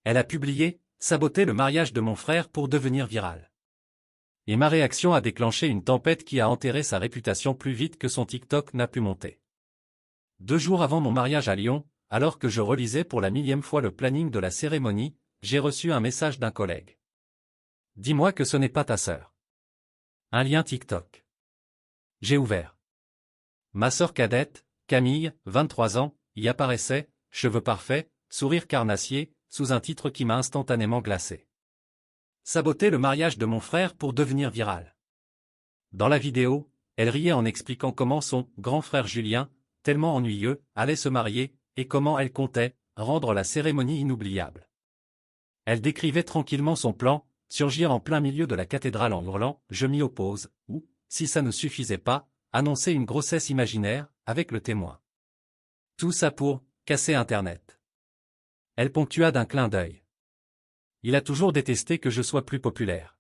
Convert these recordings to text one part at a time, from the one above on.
Elle a publié « Saboter le mariage de mon frère pour devenir virale ». Et ma réaction a déclenché une tempête qui a enterré sa réputation plus vite que son TikTok n'a pu monter. 2 jours avant mon mariage à Lyon, alors que je relisais pour la 1000e fois le planning de la cérémonie, j'ai reçu un message d'un collègue. « Dis-moi que ce n'est pas ta sœur. » Un lien TikTok. J'ai ouvert. Ma sœur cadette, Camille, 23 ans, y apparaissait, cheveux parfaits, sourire carnassier, sous un titre qui m'a instantanément glacé. Saboter le mariage de mon frère pour devenir viral. Dans la vidéo, elle riait en expliquant comment son grand frère Julien, tellement ennuyeux, allait se marier, et comment elle comptait rendre la cérémonie inoubliable. Elle décrivait tranquillement son plan, surgir en plein milieu de la cathédrale en hurlant « Je m'y oppose » ou, si ça ne suffisait pas, annoncer une grossesse imaginaire, avec le témoin. Tout ça pour casser Internet. Elle ponctua d'un clin d'œil. Il a toujours détesté que je sois plus populaire.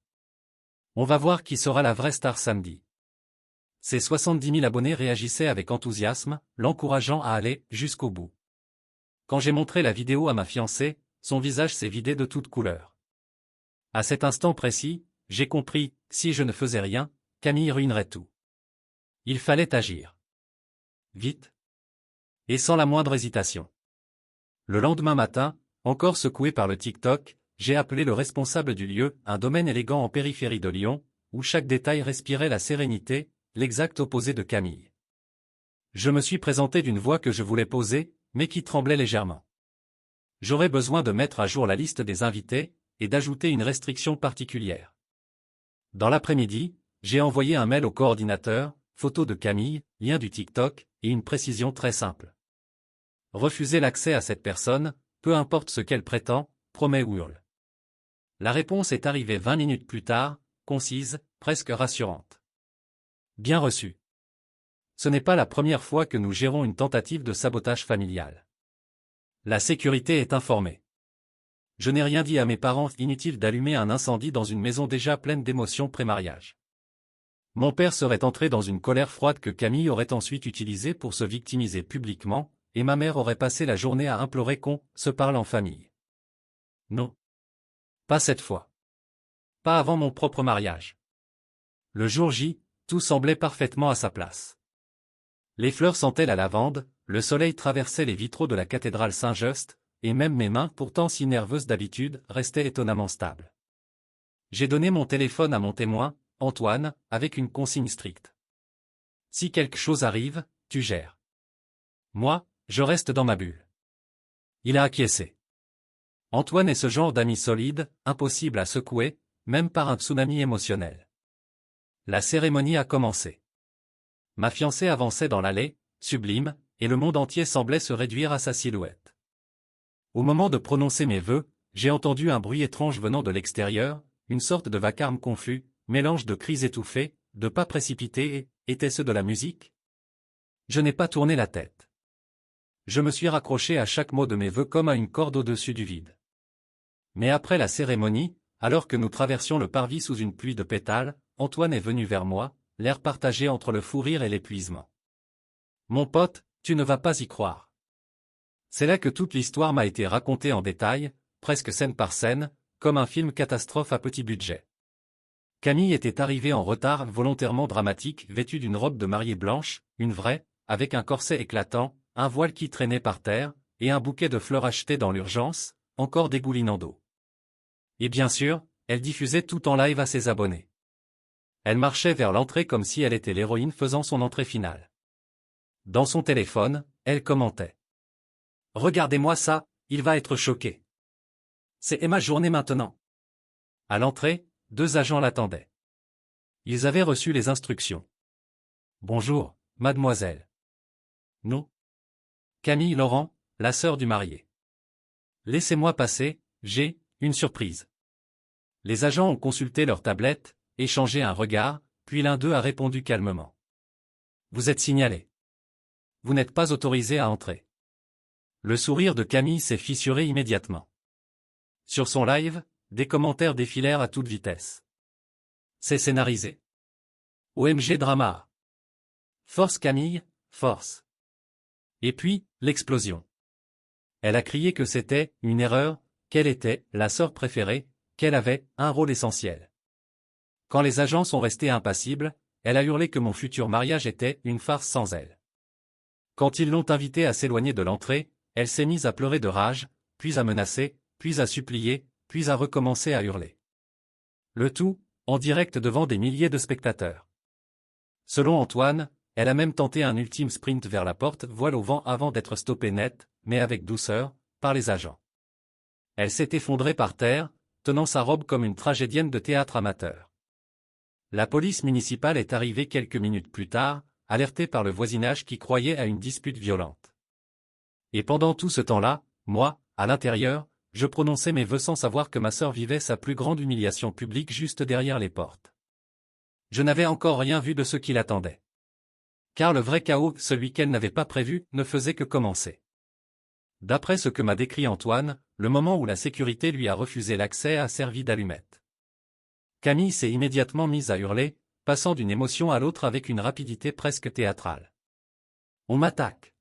On va voir qui sera la vraie star samedi. Ses 70 000 abonnés réagissaient avec enthousiasme, l'encourageant à aller jusqu'au bout. Quand j'ai montré la vidéo à ma fiancée, son visage s'est vidé de toute couleur. À cet instant précis, j'ai compris, si je ne faisais rien, Camille ruinerait tout. Il fallait agir. Vite. Et sans la moindre hésitation. Le lendemain matin, encore secoué par le TikTok, j'ai appelé le responsable du lieu, un domaine élégant en périphérie de Lyon, où chaque détail respirait la sérénité, l'exact opposé de Camille. Je me suis présenté d'une voix que je voulais poser, mais qui tremblait légèrement. J'aurais besoin de mettre à jour la liste des invités, et d'ajouter une restriction particulière. Dans l'après-midi, j'ai envoyé un mail au coordinateur, photo de Camille, lien du TikTok, et une précision très simple. Refuser l'accès à cette personne, peu importe ce qu'elle prétend, promet ou hurle. La réponse est arrivée 20 minutes plus tard, concise, presque rassurante. Bien reçu. Ce n'est pas la première fois que nous gérons une tentative de sabotage familial. La sécurité est informée. Je n'ai rien dit à mes parents, inutile d'allumer un incendie dans une maison déjà pleine d'émotions pré-mariage. Mon père serait entré dans une colère froide que Camille aurait ensuite utilisée pour se victimiser publiquement, et ma mère aurait passé la journée à implorer qu'on se parle en famille. Non. Pas cette fois. Pas avant mon propre mariage. Le jour J, tout semblait parfaitement à sa place. Les fleurs sentaient la lavande, le soleil traversait les vitraux de la cathédrale Saint-Just, et même mes mains, pourtant si nerveuses d'habitude, restaient étonnamment stables. J'ai donné mon téléphone à mon témoin, Antoine, avec une consigne stricte. Si quelque chose arrive, tu gères. Moi, je reste dans ma bulle. Il a acquiescé. Antoine est ce genre d'ami solide, impossible à secouer, même par un tsunami émotionnel. La cérémonie a commencé. Ma fiancée avançait dans l'allée, sublime, et le monde entier semblait se réduire à sa silhouette. Au moment de prononcer mes vœux, j'ai entendu un bruit étrange venant de l'extérieur, une sorte de vacarme confus, mélange de cris étouffés, de pas précipités et, était-ce de la musique? Je n'ai pas tourné la tête. Je me suis raccroché à chaque mot de mes vœux comme à une corde au-dessus du vide. Mais après la cérémonie, alors que nous traversions le parvis sous une pluie de pétales, Antoine est venu vers moi, l'air partagé entre le fou rire et l'épuisement. Mon pote, tu ne vas pas y croire. C'est là que toute l'histoire m'a été racontée en détail, presque scène par scène, comme un film catastrophe à petit budget. Camille était arrivée en retard volontairement dramatique, vêtue d'une robe de mariée blanche, une vraie, avec un corset éclatant, un voile qui traînait par terre, et un bouquet de fleurs achetées dans l'urgence, encore dégoulinant d'eau. Et bien sûr, elle diffusait tout en live à ses abonnés. Elle marchait vers l'entrée comme si elle était l'héroïne faisant son entrée finale. Dans son téléphone, elle commentait. « Regardez-moi ça, il va être choqué. C'est ma journée maintenant. » À l'entrée, 2 agents l'attendaient. Ils avaient reçu les instructions. « Bonjour, mademoiselle. »« Non. »« Camille Laurent, la sœur du marié. »« Laissez-moi passer, j'ai une surprise. » Les agents ont consulté leur tablette, échangé un regard, puis l'un d'eux a répondu calmement. « Vous êtes signalé. Vous n'êtes pas autorisé à entrer. » Le sourire de Camille s'est fissuré immédiatement. Sur son live, des commentaires défilèrent à toute vitesse. C'est scénarisé. OMG drama. Force Camille, force. Et puis, l'explosion. Elle a crié que c'était une erreur, qu'elle était la sœur préférée, qu'elle avait un rôle essentiel. Quand les agents sont restés impassibles, elle a hurlé que mon futur mariage était une farce sans elle. Quand ils l'ont invitée à s'éloigner de l'entrée, elle s'est mise à pleurer de rage, puis à menacer, puis à supplier, puis à recommencer à hurler. Le tout, en direct devant des milliers de spectateurs. Selon Antoine, elle a même tenté un ultime sprint vers la porte voile au vent avant d'être stoppée net, mais avec douceur, par les agents. Elle s'est effondrée par terre, tenant sa robe comme une tragédienne de théâtre amateur. La police municipale est arrivée quelques minutes plus tard, alertée par le voisinage qui croyait à une dispute violente. Et pendant tout ce temps-là, moi, à l'intérieur, je prononçais mes vœux sans savoir que ma sœur vivait sa plus grande humiliation publique juste derrière les portes. Je n'avais encore rien vu de ce qui l'attendait. Car le vrai chaos, celui qu'elle n'avait pas prévu, ne faisait que commencer. D'après ce que m'a décrit Antoine, le moment où la sécurité lui a refusé l'accès a servi d'allumette. Camille s'est immédiatement mise à hurler, passant d'une émotion à l'autre avec une rapidité presque théâtrale. On m'attaque.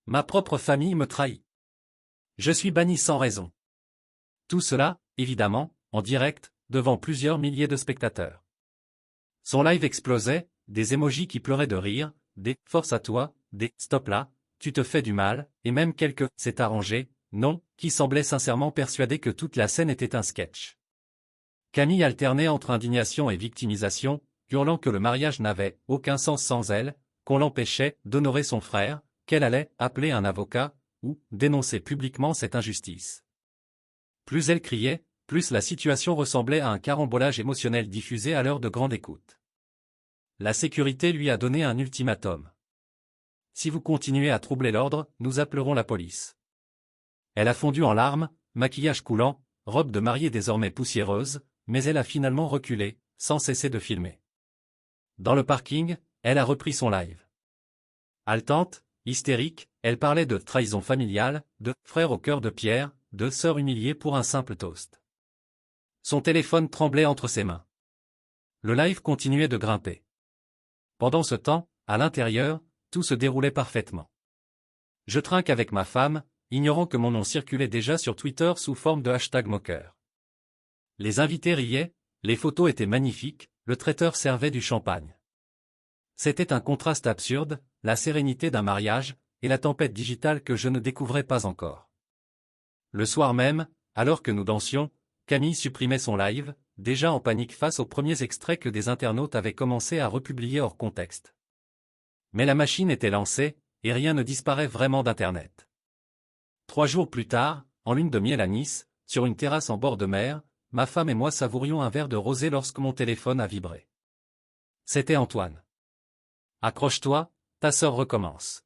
Ma propre famille me trahit. Je suis banni sans raison. Tout cela, évidemment, en direct, devant plusieurs milliers de spectateurs. Son live explosait, des émojis qui pleuraient de rire, des « force à toi », des « stop là », tu te fais du mal, et même quelques « c'est arrangé », non, qui semblaient sincèrement persuadés que toute la scène était un sketch. Camille alternait entre indignation et victimisation, hurlant que le mariage n'avait aucun sens sans elle, qu'on l'empêchait d'honorer son frère, qu'elle allait appeler un avocat, ou dénoncer publiquement cette injustice. Plus elle criait, plus la situation ressemblait à un carambolage émotionnel diffusé à l'heure de grande écoute. La sécurité lui a donné un ultimatum. Si vous continuez à troubler l'ordre, nous appellerons la police. Elle a fondu en larmes, maquillage coulant, robe de mariée désormais poussiéreuse, mais elle a finalement reculé, sans cesser de filmer. Dans le parking, elle a repris son live. Haletante, hystérique, elle parlait de trahison familiale, de frère au cœur de pierre, de sœur humiliée pour un simple toast. Son téléphone tremblait entre ses mains. Le live continuait de grimper. Pendant ce temps, à l'intérieur, tout se déroulait parfaitement. Je trinque avec ma femme, ignorant que mon nom circulait déjà sur Twitter sous forme de hashtag moqueur. Les invités riaient, les photos étaient magnifiques, le traiteur servait du champagne. C'était un contraste absurde, la sérénité d'un mariage, et la tempête digitale que je ne découvrais pas encore. Le soir même, alors que nous dansions, Camille supprimait son live, déjà en panique face aux premiers extraits que des internautes avaient commencé à republier hors contexte. Mais la machine était lancée, et rien ne disparaît vraiment d'Internet. 3 jours plus tard, en lune de miel à Nice, sur une terrasse en bord de mer, ma femme et moi savourions un verre de rosé lorsque mon téléphone a vibré. C'était Antoine. Accroche-toi, ta sœur recommence.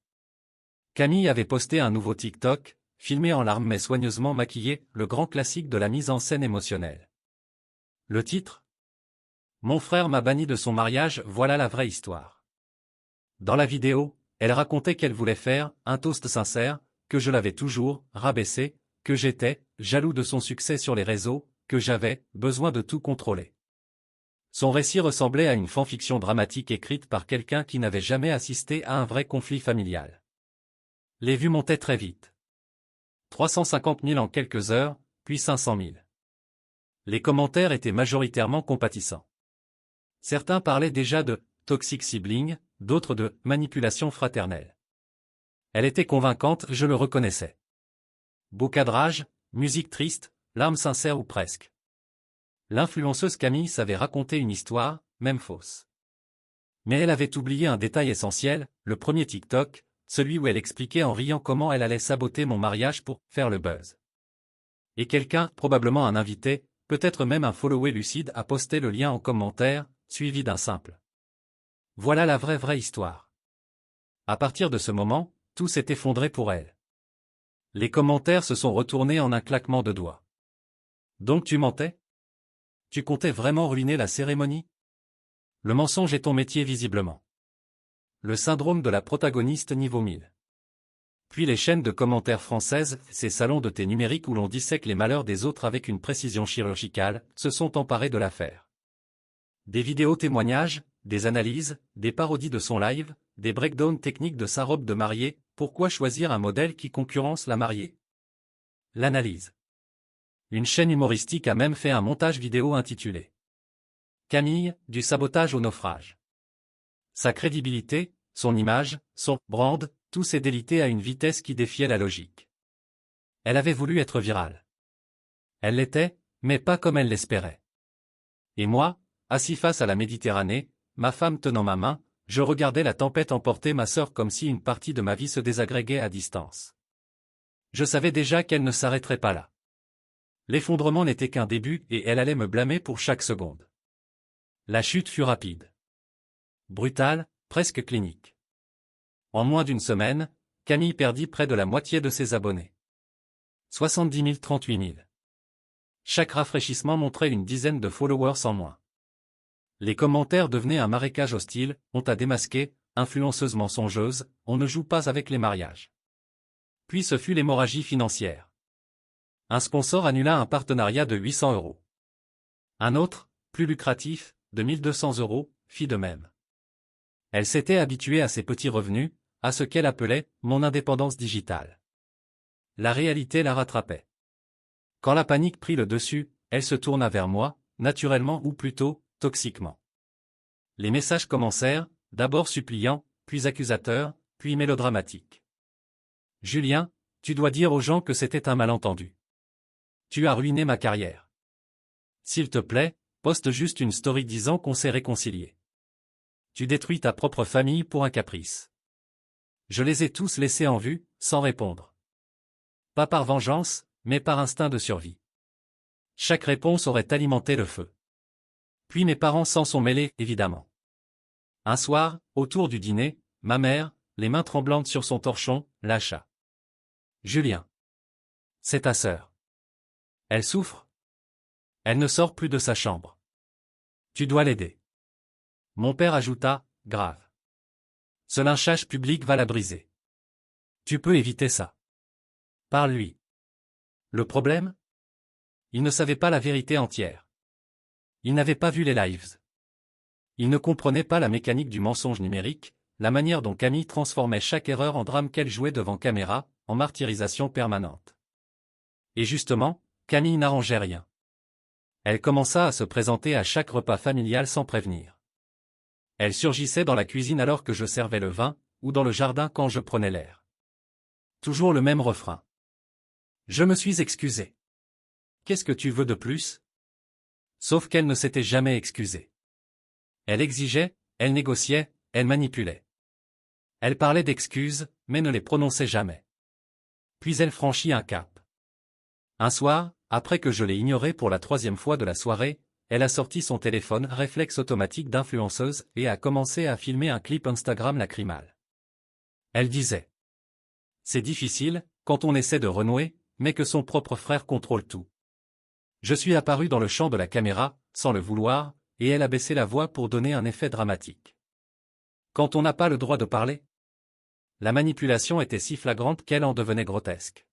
Camille avait posté un nouveau TikTok, filmé en larmes mais soigneusement maquillé, le grand classique de la mise en scène émotionnelle. Le titre ? Mon frère m'a banni de son mariage, voilà la vraie histoire. Dans la vidéo, elle racontait qu'elle voulait faire un toast sincère, que je l'avais toujours rabaissé, que j'étais jaloux de son succès sur les réseaux, que j'avais besoin de tout contrôler. Son récit ressemblait à une fanfiction dramatique écrite par quelqu'un qui n'avait jamais assisté à un vrai conflit familial. Les vues montaient très vite. 350 000 en quelques heures, puis 500 000. Les commentaires étaient majoritairement compatissants. Certains parlaient déjà de « toxic sibling », d'autres de « manipulation fraternelle ». Elle était convaincante, je le reconnaissais. Beau cadrage, musique triste, larmes sincères ou presque. L'influenceuse Camille savait raconter une histoire, même fausse. Mais elle avait oublié un détail essentiel, le premier TikTok, celui où elle expliquait en riant comment elle allait saboter mon mariage pour faire le buzz. Et quelqu'un, probablement un invité, peut-être même un followé lucide, a posté le lien en commentaire, suivi d'un simple. Voilà la vraie histoire. À partir de ce moment, tout s'est effondré pour elle. Les commentaires se sont retournés en un claquement de doigts. Donc tu mentais ? Tu comptais vraiment ruiner la cérémonie ? Le mensonge est ton métier visiblement. Le syndrome de la protagoniste niveau 1000. Puis les chaînes de commentaires françaises, ces salons de thé numériques où l'on dissèque les malheurs des autres avec une précision chirurgicale, se sont emparés de l'affaire. Des vidéos témoignages, des analyses, des parodies de son live, des breakdowns techniques de sa robe de mariée, pourquoi choisir un modèle qui concurrence la mariée ? L'analyse. Une chaîne humoristique a même fait un montage vidéo intitulé Camille, du sabotage au naufrage. Sa crédibilité, son image, son brand, tout s'est délité à une vitesse qui défiait la logique. Elle avait voulu être virale. Elle l'était, mais pas comme elle l'espérait. Et moi, assis face à la Méditerranée, ma femme tenant ma main, je regardais la tempête emporter ma sœur comme si une partie de ma vie se désagrégait à distance. Je savais déjà qu'elle ne s'arrêterait pas là. L'effondrement n'était qu'un début et elle allait me blâmer pour chaque seconde. La chute fut rapide. Brutale, presque clinique. En moins d'une semaine, Camille perdit près de la moitié de ses abonnés. 70 000, 38 000. Chaque rafraîchissement montrait une dizaine de followers en moins. Les commentaires devenaient un marécage hostile, on t'a démasqué, influenceuse mensongeuse, on ne joue pas avec les mariages. Puis ce fut l'hémorragie financière. Un sponsor annula un partenariat de 800 €. Un autre, plus lucratif, de 1 200 €, fit de même. Elle s'était habituée à ses petits revenus, à ce qu'elle appelait « mon indépendance digitale ». La réalité la rattrapait. Quand la panique prit le dessus, elle se tourna vers moi, naturellement ou plutôt, toxiquement. Les messages commencèrent, d'abord suppliants, puis accusateurs, puis mélodramatiques. « Julien, tu dois dire aux gens que c'était un malentendu. Tu as ruiné ma carrière. S'il te plaît, poste juste une story disant qu'on s'est réconciliés. Tu détruis ta propre famille pour un caprice. » Je les ai tous laissés en vue, sans répondre. Pas par vengeance, mais par instinct de survie. Chaque réponse aurait alimenté le feu. Puis mes parents s'en sont mêlés, évidemment. Un soir, autour du dîner, ma mère, les mains tremblantes sur son torchon, lâcha. « Julien. C'est ta sœur. Elle souffre. Elle ne sort plus de sa chambre. Tu dois l'aider. » Mon père ajouta, grave. « Ce lynchage public va la briser. Tu peux éviter ça. Parle-lui. » Le problème? Il ne savait pas la vérité entière. Il n'avait pas vu les lives. Il ne comprenait pas la mécanique du mensonge numérique, la manière dont Camille transformait chaque erreur en drame qu'elle jouait devant caméra, en martyrisation permanente. Et justement, Camille n'arrangeait rien. Elle commença à se présenter à chaque repas familial sans prévenir. Elle surgissait dans la cuisine alors que je servais le vin, ou dans le jardin quand je prenais l'air. Toujours le même refrain. Je me suis excusé. Qu'est-ce que tu veux de plus? Sauf qu'elle ne s'était jamais excusée. Elle exigeait, elle négociait, elle manipulait. Elle parlait d'excuses, mais ne les prononçait jamais. Puis elle franchit un cap. Un soir, après que je l'ai ignorée pour la 3e fois de la soirée, elle a sorti son téléphone réflexe automatique d'influenceuse et a commencé à filmer un clip Instagram lacrymal. Elle disait: « C'est difficile, quand on essaie de renouer, mais que son propre frère contrôle tout. » Je suis apparu dans le champ de la caméra, sans le vouloir, et elle a baissé la voix pour donner un effet dramatique. Quand on n'a pas le droit de parler? La manipulation était si flagrante qu'elle en devenait grotesque.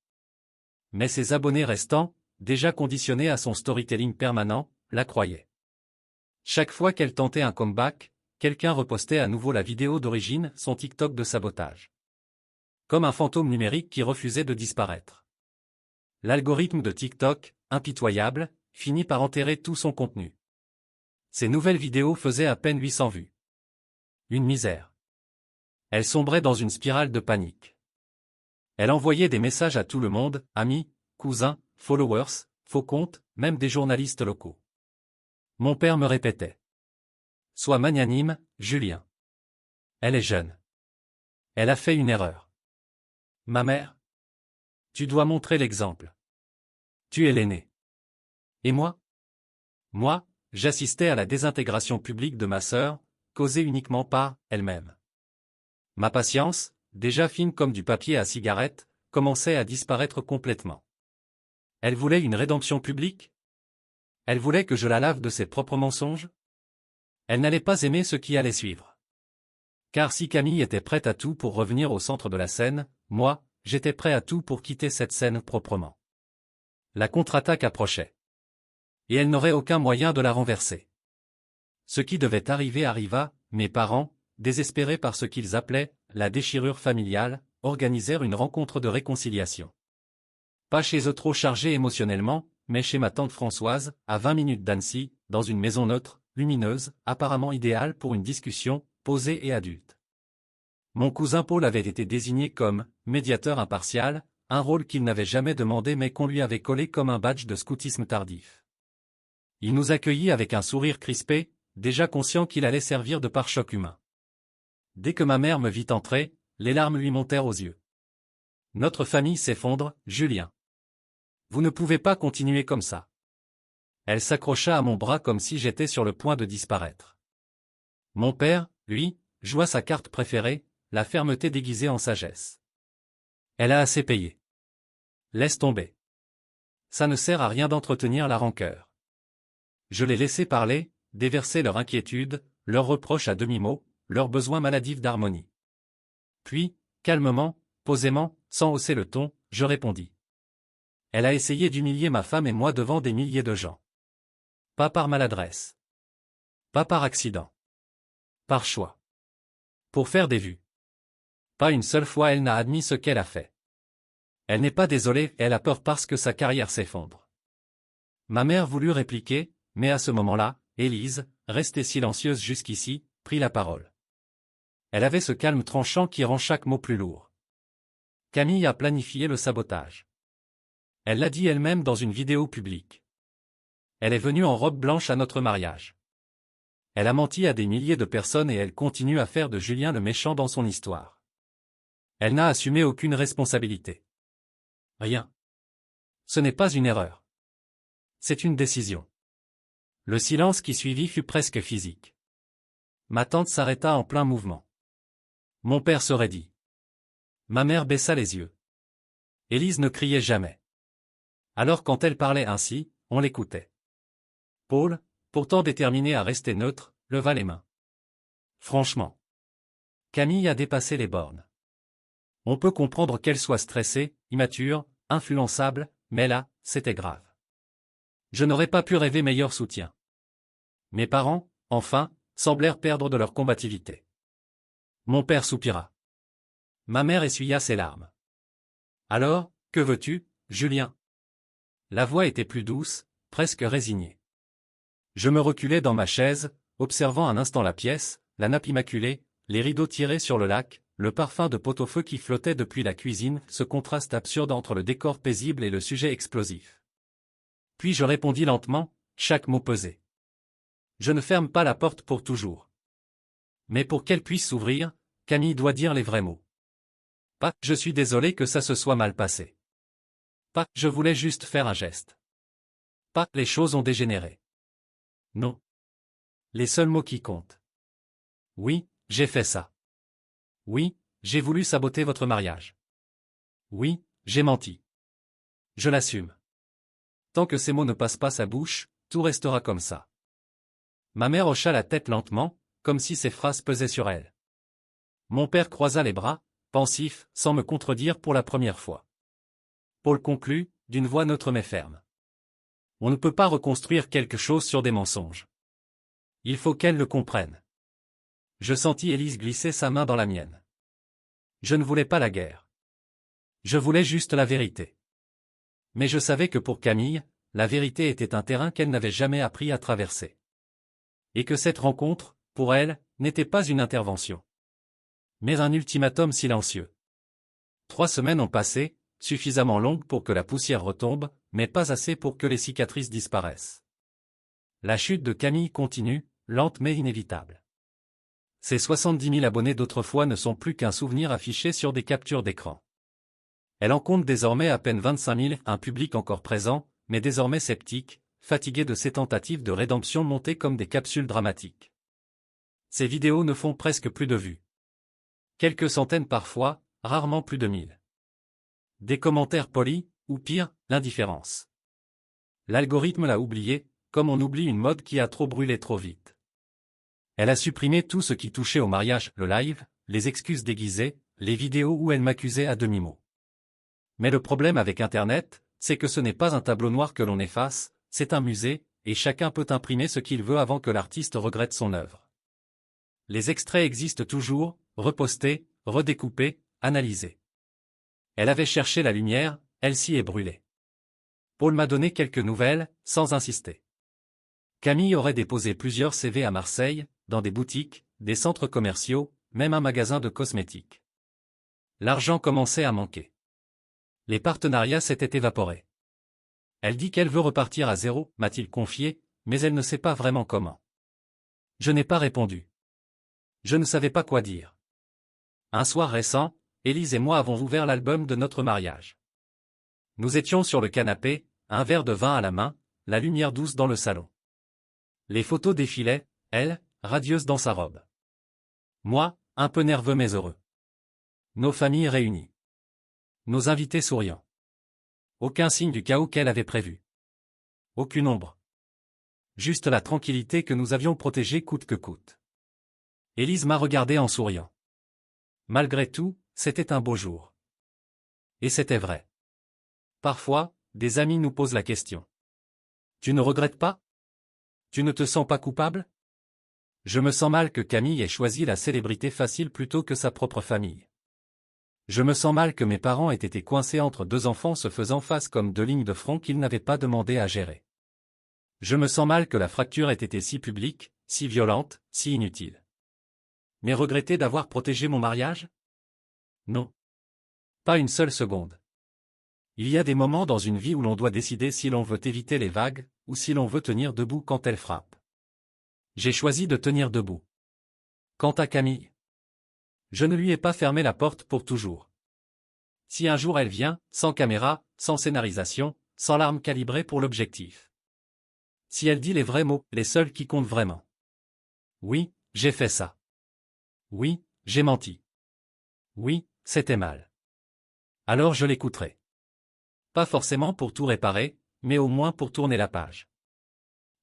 Mais ses abonnés restants, déjà conditionnés à son storytelling permanent, la croyaient. Chaque fois qu'elle tentait un comeback, quelqu'un repostait à nouveau la vidéo d'origine, son TikTok de sabotage. Comme un fantôme numérique qui refusait de disparaître. L'algorithme de TikTok, impitoyable, finit par enterrer tout son contenu. Ses nouvelles vidéos faisaient à peine 800 vues. Une misère. Elle sombrait dans une spirale de panique. Elle envoyait des messages à tout le monde, amis, cousins, followers, faux comptes, même des journalistes locaux. Mon père me répétait: « Sois magnanime, Julien. Elle est jeune. Elle a fait une erreur. » Ma mère? Tu dois montrer l'exemple. Tu es l'aîné. Et moi? Moi, j'assistais à la désintégration publique de ma sœur, causée uniquement par elle-même. Ma patience, déjà fine comme du papier à cigarette, commençait à disparaître complètement. Elle voulait une rédemption publique? Elle voulait que je la lave de ses propres mensonges? Elle n'allait pas aimer ce qui allait suivre. Car si Camille était prête à tout pour revenir au centre de la scène, moi, j'étais prêt à tout pour quitter cette scène proprement. La contre-attaque approchait. Et elle n'aurait aucun moyen de la renverser. Ce qui devait arriver arriva, mes parents, désespérés par ce qu'ils appelaient la déchirure familiale, organisèrent une rencontre de réconciliation. Pas chez eux trop chargés émotionnellement, mais chez ma tante Françoise, à 20 minutes d'Annecy, dans une maison neutre, lumineuse, apparemment idéale pour une discussion, posée et adulte. Mon cousin Paul avait été désigné comme « médiateur impartial », un rôle qu'il n'avait jamais demandé mais qu'on lui avait collé comme un badge de scoutisme tardif. Il nous accueillit avec un sourire crispé, déjà conscient qu'il allait servir de pare-choc humain. Dès que ma mère me vit entrer, les larmes lui montèrent aux yeux. Notre famille s'effondre, Julien. Vous ne pouvez pas continuer comme ça. Elle s'accrocha à mon bras comme si j'étais sur le point de disparaître. Mon père, lui, joua sa carte préférée, la fermeté déguisée en sagesse. Elle a assez payé. Laisse tomber. Ça ne sert à rien d'entretenir la rancœur. Je les laissais parler, déverser leur inquiétude, leurs reproches à demi-mot, leurs besoins maladifs d'harmonie. Puis, calmement, posément, sans hausser le ton, je répondis. Elle a essayé d'humilier ma femme et moi devant des milliers de gens. Pas par maladresse. Pas par accident. Par choix. Pour faire des vues. Pas une seule fois elle n'a admis ce qu'elle a fait. Elle n'est pas désolée, elle a peur parce que sa carrière s'effondre. Ma mère voulut répliquer, mais à ce moment-là, Élise, restée silencieuse jusqu'ici, prit la parole. Elle avait ce calme tranchant qui rend chaque mot plus lourd. Camille a planifié le sabotage. Elle l'a dit elle-même dans une vidéo publique. Elle est venue en robe blanche à notre mariage. Elle a menti à des milliers de personnes et elle continue à faire de Julien le méchant dans son histoire. Elle n'a assumé aucune responsabilité. Rien. Ce n'est pas une erreur. C'est une décision. Le silence qui suivit fut presque physique. Ma tante s'arrêta en plein mouvement. Mon père se raidit. Ma mère baissa les yeux. Élise ne criait jamais. Alors quand elle parlait ainsi, on l'écoutait. Paul, pourtant déterminé à rester neutre, leva les mains. Franchement. Camille a dépassé les bornes. On peut comprendre qu'elle soit stressée, immature, influençable, mais là, c'était grave. Je n'aurais pas pu rêver meilleur soutien. Mes parents, enfin, semblèrent perdre de leur combativité. Mon père soupira. Ma mère essuya ses larmes. Alors, que veux-tu, Julien? La voix était plus douce, presque résignée. Je me reculai dans ma chaise, observant un instant la pièce, la nappe immaculée, les rideaux tirés sur le lac, le parfum de pot-au-feu qui flottait depuis la cuisine, ce contraste absurde entre le décor paisible et le sujet explosif. Puis je répondis lentement, chaque mot pesé. Je ne ferme pas la porte pour toujours. Mais pour qu'elle puisse s'ouvrir, Camille doit dire les vrais mots. Pas « je suis désolé que ça se soit mal passé ». Pas « je voulais juste faire un geste ». Pas « les choses ont dégénéré ». Non. Les seuls mots qui comptent. Oui, j'ai fait ça. Oui, j'ai voulu saboter votre mariage. Oui, j'ai menti. Je l'assume. Tant que ces mots ne passent pas sa bouche, tout restera comme ça. Ma mère hocha la tête lentement, comme si ces phrases pesaient sur elle. Mon père croisa les bras, pensif, sans me contredire pour la première fois. Paul conclut, d'une voix neutre mais ferme. On ne peut pas reconstruire quelque chose sur des mensonges. Il faut qu'elle le comprenne. Je sentis Élise glisser sa main dans la mienne. Je ne voulais pas la guerre. Je voulais juste la vérité. Mais je savais que pour Camille, la vérité était un terrain qu'elle n'avait jamais appris à traverser. Et que cette rencontre, pour elle, n'était pas une intervention. Mais un ultimatum silencieux. 3 semaines ont passé, suffisamment longues pour que la poussière retombe, mais pas assez pour que les cicatrices disparaissent. La chute de Camille continue, lente mais inévitable. Ses 70 000 abonnés d'autrefois ne sont plus qu'un souvenir affiché sur des captures d'écran. Elle en compte désormais à peine 25 000, un public encore présent, mais désormais sceptique, fatigué de ses tentatives de rédemption montées comme des capsules dramatiques. Ces vidéos ne font presque plus de vues. Quelques centaines parfois, rarement plus de 1000. Des commentaires polis, ou pire, l'indifférence. L'algorithme l'a oublié, comme on oublie une mode qui a trop brûlé trop vite. Elle a supprimé tout ce qui touchait au mariage, le live, les excuses déguisées, les vidéos où elle m'accusait à demi-mot. Mais le problème avec Internet, c'est que ce n'est pas un tableau noir que l'on efface, c'est un musée, et chacun peut imprimer ce qu'il veut avant que l'artiste regrette son œuvre. Les extraits existent toujours, repostés, redécoupés, analysés. Elle avait cherché la lumière, elle s'y est brûlée. Paul m'a donné quelques nouvelles, sans insister. Camille aurait déposé plusieurs CV à Marseille, dans des boutiques, des centres commerciaux, même un magasin de cosmétiques. L'argent commençait à manquer. Les partenariats s'étaient évaporés. Elle dit qu'elle veut repartir à zéro, m'a-t-il confié, mais elle ne sait pas vraiment comment. Je n'ai pas répondu. Je ne savais pas quoi dire. Un soir récent, Élise et moi avons ouvert l'album de notre mariage. Nous étions sur le canapé, un verre de vin à la main, la lumière douce dans le salon. Les photos défilaient, elle, radieuse dans sa robe. Moi, un peu nerveux mais heureux. Nos familles réunies. Nos invités souriants. Aucun signe du chaos qu'elle avait prévu. Aucune ombre. Juste la tranquillité que nous avions protégée coûte que coûte. Élise m'a regardé en souriant. Malgré tout, c'était un beau jour. Et c'était vrai. Parfois, des amis nous posent la question. Tu ne regrettes pas? Tu ne te sens pas coupable? Je me sens mal que Camille ait choisi la célébrité facile plutôt que sa propre famille. Je me sens mal que mes parents aient été coincés entre deux enfants se faisant face comme deux lignes de front qu'ils n'avaient pas demandé à gérer. Je me sens mal que la fracture ait été si publique, si violente, si inutile. Mais regretter d'avoir protégé mon mariage? Non. Pas une seule seconde. Il y a des moments dans une vie où l'on doit décider si l'on veut éviter les vagues, ou si l'on veut tenir debout quand elles frappent. J'ai choisi de tenir debout. Quant à Camille, je ne lui ai pas fermé la porte pour toujours. Si un jour elle vient, sans caméra, sans scénarisation, sans larmes calibrées pour l'objectif. Si elle dit les vrais mots, les seuls qui comptent vraiment. Oui, j'ai fait ça. Oui, j'ai menti. Oui, c'était mal. Alors je l'écouterai. Pas forcément pour tout réparer, mais au moins pour tourner la page.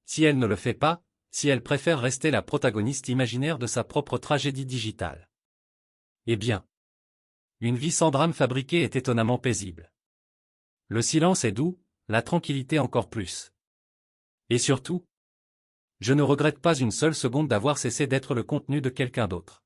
Si elle ne le fait pas, si elle préfère rester la protagoniste imaginaire de sa propre tragédie digitale. Eh bien. Une vie sans drame fabriqué est étonnamment paisible. Le silence est doux, la tranquillité encore plus. Et surtout, je ne regrette pas une seule seconde d'avoir cessé d'être le contenu de quelqu'un d'autre.